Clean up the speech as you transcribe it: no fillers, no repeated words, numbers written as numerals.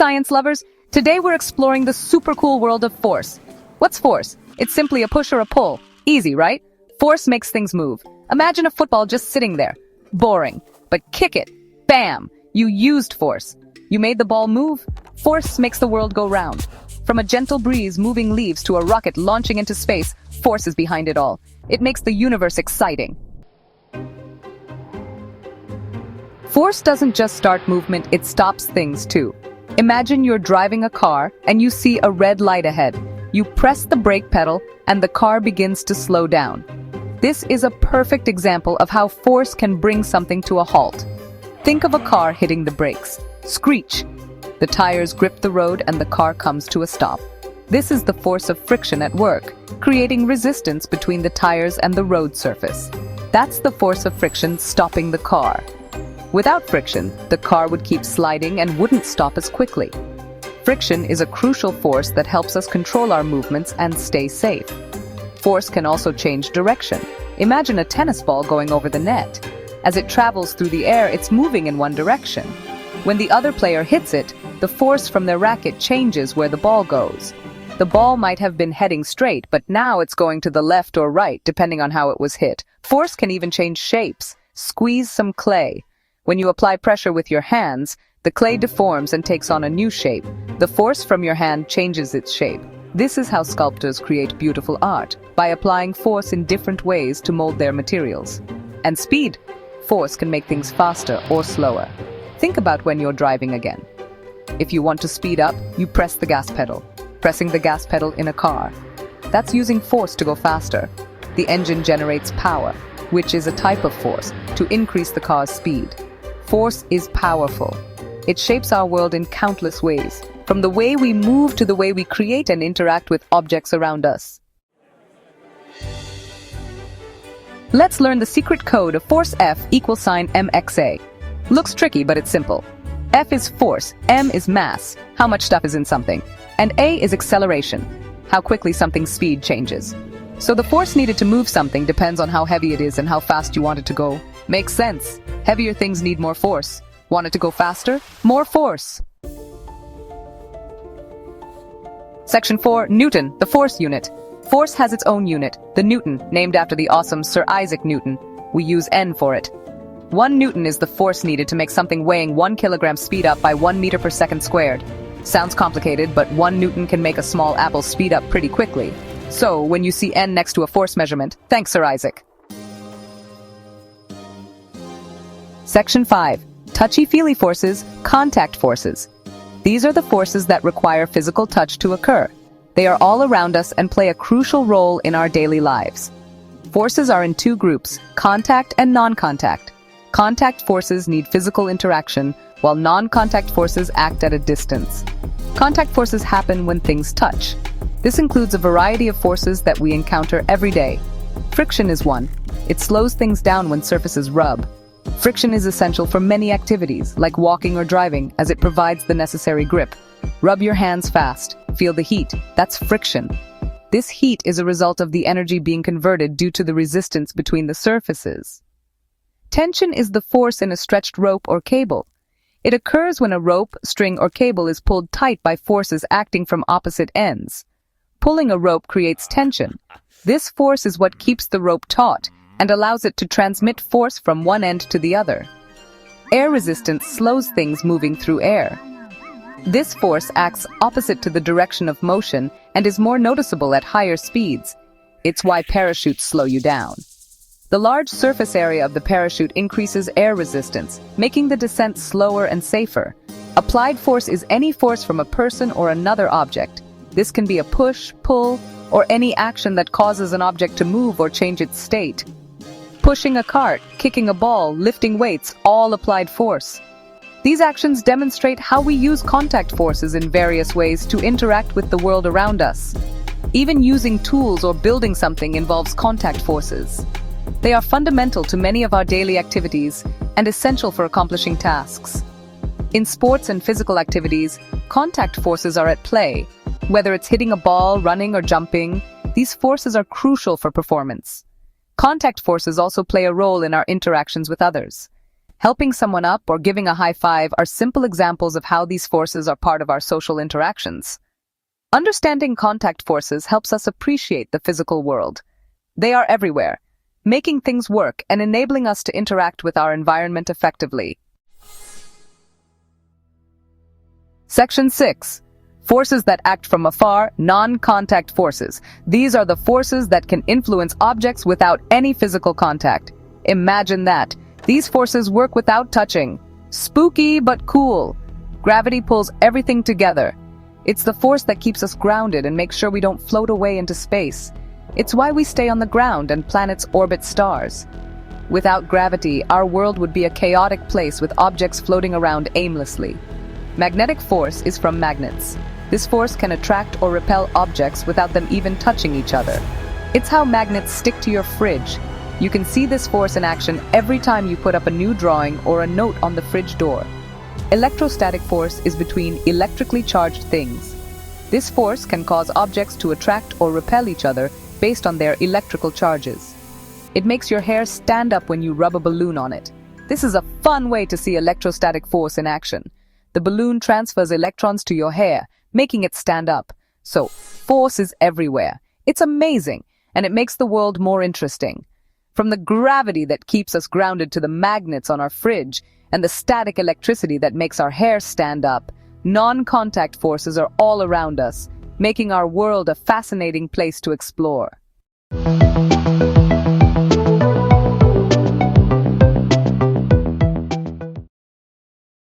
science lovers! Today we're exploring the super cool world of force. What's force? It's simply a push or a pull. Easy, right? Force makes things move. Imagine a football just sitting there. Boring. But kick it. Bam! You used force. You made the ball move. Force makes the world go round. From a gentle breeze moving leaves to a rocket launching into space, force is behind it all. It makes the universe exciting. Force doesn't just start movement, it stops things too. Imagine you're driving a car and you see a red light ahead. You press the brake pedal and the car begins to slow down. This is a perfect example of how force can bring something to a halt. Think of a car hitting the brakes. Screech. The tires grip the road and the car comes to a stop. This is the force of friction at work, creating resistance between the tires and the road surface. That's the force of friction stopping the car. Without friction, the car would keep sliding and wouldn't stop as quickly. Friction is a crucial force that helps us control our movements and stay safe. Force can also change direction. Imagine a tennis ball going over the net. As it travels through the air, it's moving in one direction. When the other player hits it, the force from their racket changes where the ball goes. The ball might have been heading straight, but now it's going to the left or right, depending on how it was hit. Force can even change shapes. Squeeze some clay. When you apply pressure with your hands, the clay deforms and takes on a new shape. The force from your hand changes its shape. This is how sculptors create beautiful art, by applying force in different ways to mold their materials. And speed. Force can make things faster or slower. Think about when you're driving again. If you want to speed up, you press the gas pedal. Pressing the gas pedal in a car. That's using force to go faster. The engine generates power, which is a type of force, to increase the car's speed. Force is powerful. It shapes our world in countless ways, from the way we move to the way we create and interact with objects around us. Let's learn the secret code of force F = mxa. Looks tricky, but it's simple. F is force, m is mass, how much stuff is in something, and a is acceleration, how quickly something's speed changes. So the force needed to move something depends on how heavy it is and how fast you want it to go. Makes sense. Heavier things need more force. Want it to go faster? More force. Section 4. Newton, the force unit. Force has its own unit, the Newton, named after the awesome Sir Isaac Newton. We use N for it. 1 Newton is the force needed to make something weighing 1 kilogram speed up by 1 meter per second squared. Sounds complicated, but 1 Newton can make a small apple speed up pretty quickly. So, when you see N next to a force measurement, thanks Sir Isaac. Section 5. Touchy-feely forces, contact forces. These are the forces that require physical touch to occur. They are all around us and play a crucial role in our daily lives. Forces are in 2 groups, contact and non-contact. Contact forces need physical interaction, while non-contact forces act at a distance. Contact forces happen when things touch. This includes a variety of forces that we encounter every day. Friction is one. It slows things down when surfaces rub. Friction is essential for many activities, like walking or driving, as it provides the necessary grip. Rub your hands fast. Feel the heat. That's friction. This heat is a result of the energy being converted due to the resistance between the surfaces. Tension is the force in a stretched rope or cable. It occurs when a rope, string, or cable is pulled tight by forces acting from opposite ends. Pulling a rope creates tension. This force is what keeps the rope taut and allows it to transmit force from one end to the other. Air resistance slows things moving through air. This force acts opposite to the direction of motion and is more noticeable at higher speeds. It's why parachutes slow you down. The large surface area of the parachute increases air resistance, making the descent slower and safer. Applied force is any force from a person or another object. This can be a push, pull, or any action that causes an object to move or change its state. Pushing a cart, kicking a ball, lifting weights, all applied force. These actions demonstrate how we use contact forces in various ways to interact with the world around us. Even using tools or building something involves contact forces. They are fundamental to many of our daily activities and essential for accomplishing tasks. In sports and physical activities, contact forces are at play. Whether it's hitting a ball, running, or jumping, these forces are crucial for performance. Contact forces also play a role in our interactions with others. Helping someone up or giving a high five are simple examples of how these forces are part of our social interactions. Understanding contact forces helps us appreciate the physical world. They are everywhere, making things work and enabling us to interact with our environment effectively. Section 6. Forces that act from afar, non-contact forces. These are the forces that can influence objects without any physical contact. Imagine that. These forces work without touching. Spooky but cool. Gravity pulls everything together. It's the force that keeps us grounded and makes sure we don't float away into space. It's why we stay on the ground and planets orbit stars. Without gravity, our world would be a chaotic place with objects floating around aimlessly. Magnetic force is from magnets. This force can attract or repel objects without them even touching each other. It's how magnets stick to your fridge. You can see this force in action every time you put up a new drawing or a note on the fridge door. Electrostatic force is between electrically charged things. This force can cause objects to attract or repel each other based on their electrical charges. It makes your hair stand up when you rub a balloon on it. This is a fun way to see electrostatic force in action. The balloon transfers electrons to your hair, making it stand up. So, force is everywhere. It's amazing, and it makes the world more interesting. From the gravity that keeps us grounded to the magnets on our fridge and the static electricity that makes our hair stand up, non-contact forces are all around us, making our world a fascinating place to explore.